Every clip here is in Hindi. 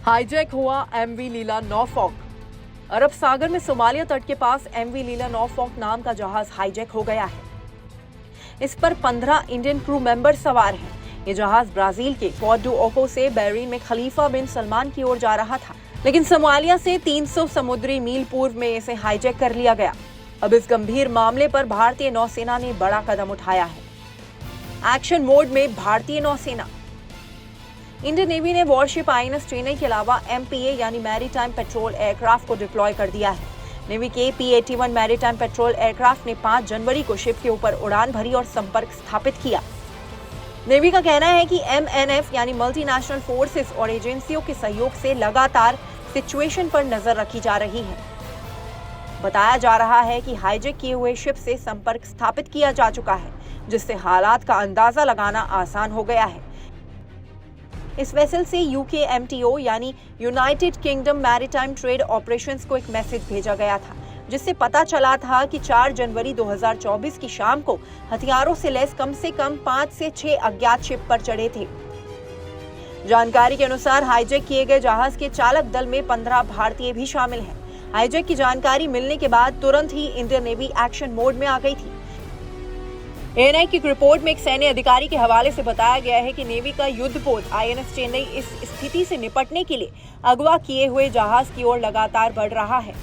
हाईजैक हुआ एमवी लीला नॉरफॉक। अरब सागर में सोमालिया तट के पास एमवी लीला नॉरफॉक नाम का जहाज हाईजैक हो गया है। इस पर 15 इंडियन क्रू मेंबर सवार हैं। ये जहाज ब्राजील के पोर्ट डू ओको से बहरीन में खलीफा बिन सलमान की ओर जा रहा था, लेकिन सोमालिया से 300 समुद्री मील पूर्व में इसे हाईजैक कर लिया गया। अब इस गंभीर मामले पर भारतीय नौसेना ने बड़ा कदम उठाया है। एक्शन मोड में भारतीय नौसेना। इंडियन नेवी ने वॉरशिप आईएनएस चेन्नई के अलावा एमपीए यानी मैरीटाइम पेट्रोल एयरक्राफ्ट को डिप्लॉय कर दिया है। नेवी के P-81 मैरीटाइम पेट्रोल एयरक्राफ्ट ने 5 जनवरी को शिप के ऊपर उड़ान भरी और संपर्क स्थापित किया। नेवी का कहना है कि MNF यानी मल्टीनेशनल फोर्सेस और एजेंसियों के सहयोग से लगातार सिचुएशन पर नजर रखी जा रही है। बताया जा रहा है कि हाईजैक किए हुए शिप से संपर्क स्थापित किया जा चुका है, जिससे हालात का अंदाजा लगाना आसान हो गया है। इस वेसल से UKMTO यानी United kingdom maritime trade operations को एक मैसेज भेजा गया था, जिससे पता चला था कि 4 जनवरी 2024 की शाम को हथियारों से लैस कम से कम 5 से 6 अज्ञात शिप पर चढ़े थे। जानकारी के अनुसार हाईजैक किए गए जहाज के चालक दल में 15 भारतीय भी शामिल हैं। हाईजैक की जानकारी मिलने के बाद तुरंत ही इंडियन नेवी एक्शन मोड में आ गई थी। एएनआई की रिपोर्ट में एक सैन्य अधिकारी के हवाले से बताया गया है कि नेवी का युद्धपोत आईएनएस चेन्नई इस स्थिति से निपटने के लिए अगवा किए हुए जहाज की ओर लगातार बढ़ रहा है।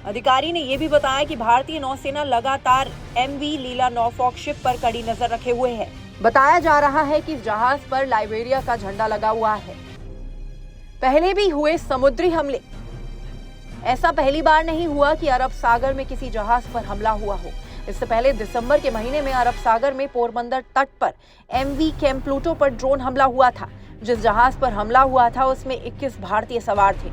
अधिकारी ने यह भी बताया कि भारतीय नौसेना लगातार एमवी लीला नॉरफॉक शिप पर कड़ी नजर रखे हुए है। बताया जा रहा है कि इस जहाज पर लाइबेरिया का झंडा लगा हुआ है। पहले भी हुए समुद्री हमले। ऐसा पहली बार नहीं हुआ कि अरब सागर में किसी जहाज पर हमला हुआ हो। इससे पहले दिसंबर के महीने में अरब सागर में पोरबंदर तट पर MV कैम प्लूटो पर ड्रोन हमला हुआ था। जिस जहाज पर हमला हुआ था उसमें 21 भारतीय सवार थे।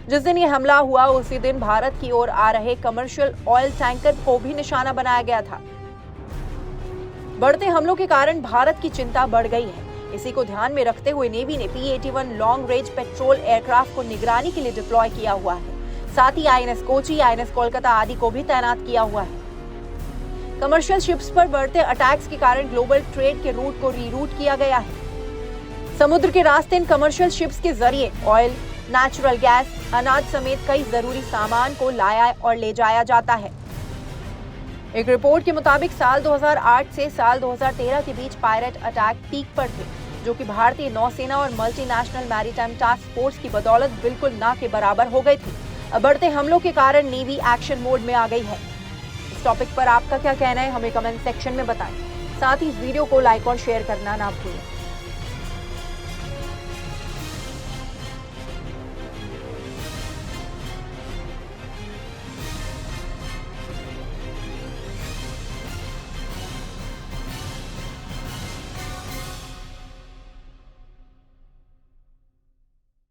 जिस दिन ये हमला हुआ उसी दिन भारत की ओर आ रहे कमर्शियल ऑयल टैंकर को भी निशाना बनाया गया था। बढ़ते हमलों के कारण भारत की चिंता बढ़ गई है। इसी को ध्यान में रखते हुए नेवी ने P-81 long range petrol aircraft को निगरानी के लिए डिप्लॉय किया हुआ है। साथ ही आईएनएस कोची, आईएनएस कोलकाता आदि को भी तैनात किया हुआ है। कमर्शियल शिप्स पर बढ़ते अटैक्स के कारण ग्लोबल ट्रेड के रूट को रीरूट किया गया है। समुद्र के रास्ते इन कमर्शियल शिप्स के जरिए ऑयल, नेचुरल गैस, अनाज समेत कई जरूरी सामान को लाया और ले जाया जाता है। एक रिपोर्ट के मुताबिक साल 2008 से साल 2013 के बीच पायरेट अटैक पीक पर थे, जो कि भारतीय नौसेना और मल्टीनेशनल मैरीटाइम टास्क फोर्स की बदौलत बिल्कुल ना के बराबर हो गए थे। अब बढ़ते हमलों के कारण नेवी एक्शन मोड में आ गई है। इस टॉपिक पर आपका क्या कहना है, हमें कमेंट सेक्शन में बताएं। साथ ही इस वीडियो को लाइक और शेयर करना ना भूलें।